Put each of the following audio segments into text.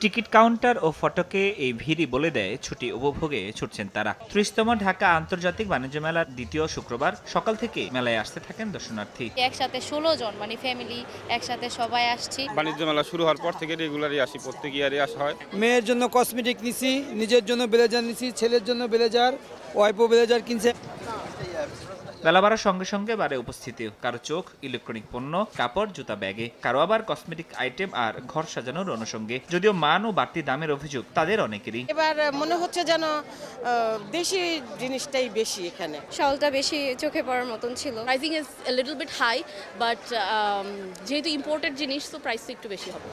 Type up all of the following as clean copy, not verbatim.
Ticket counter ও ফটকে এই ভিড়ই বলে দেয় ছুটি উপভোগে ছুটছেন তারা। ৩০তম ঢাকা আন্তর্জাতিক বাণিজ্য মেলার দ্বিতীয় শুক্রবার সকাল থেকে মেলায় আসতে থাকেন দর্শনার্থী। একসাথে 16 জন মানে ফ্যামিলি একসাথে সবাই আসছি। বাণিজ্য মেলা শুরু হওয়ার পর থেকে রেগুলারই আসি, প্রত্যেক ইয়ারে আসা হয়। মেয়ের জন্য কসমেটিক নিছি, নিজের জন্য ব্লেজার নিছি, ছেলের জন্য ব্লেজার, ওয়াইফও ব্লেজার কিনছে। বেলা বাড়ার সঙ্গে সঙ্গে বাড়ে উপস্থিতিও। কারো চোখ ইলেকট্রনিক পণ্য, কাপড়, জুতা, ব্যাগে, কারো আবার কসমেটিক আইটেম আর ঘর সাজানোর অনুষঙ্গে। যদিও মান ও বাড়তি দামের অভিযোগ তাদের অনেকেরই। এবার মনে হচ্ছে যেন দেশি জিনিসটাই বেশি এখানে। শালটা বেশি চোখে পড়ার মতন ছিল। Pricing is a little bit high, but যেহেতু ইম্পোর্টেড জিনিস তো প্রাইস তো একটু বেশি হবে।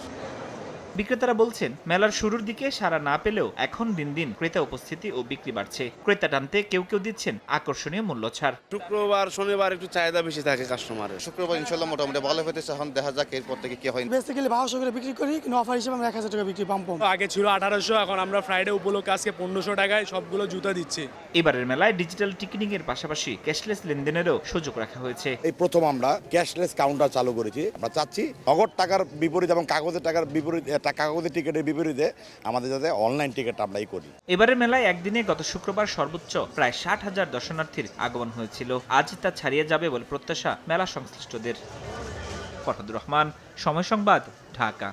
বিক্রেতারা বলছেন, মেলার শুরুর দিকে সাড়া না পেলেও এখন দিন দিন ক্রেতা উপস্থিতি ও বিক্রি বাড়ছে। ক্রেতা টানতে কেউ কেউ দিচ্ছেন আকর্ষণীয় মূল্য ছাড়। শুক্রবার শনিবার একটু চাহিদা বেশি থাকে কাস্টমারের। শুক্রবার ইনশাল্লাহ মোটামুটি ভালো হইতেছে, এখন দেখা যাক এরপর থেকে কি হয়। বেসিক্যালি 1200 করে বিক্রি করি, কিন্তু অফার হিসেবে আমরা 1000 টাকা বিক্রি পাম্প। আগে ছিল 1800, এখন আমরা ফ্রাইডে উপলক্ষে আজকে 1500 টাকায় সবগুলো জুতা দিচ্ছি। এবারের মেলায় ডিজিটাল টিকিটিং এর পাশাপাশি ক্যাশলেস লেনদেনেরও সুযোগ রাখা হয়েছে। এই প্রথম আমরা ক্যাশলেস কাউন্টার চালু করেছি। আমরা চাচ্ছি নগদ টাকার বিপরীত এবং কাগজের টাকার বিপরীত, কাগজের টিকিটের বিপরীতে আমাদের যাতে অনলাইন টিকিট আমরাই করি। এবারের মেলায় একদিনে গত শুক্রবার সর্বোচ্চ প্রায় 60,000 দর্শনার্থীর আগমন হয়েছিল। আজ তা ছাড়িয়ে যাবে বলে প্রত্যাশা মেলা সংশ্লিষ্টদের। ফরহাদুর রহমান, সময় সংবাদ, ঢাকা।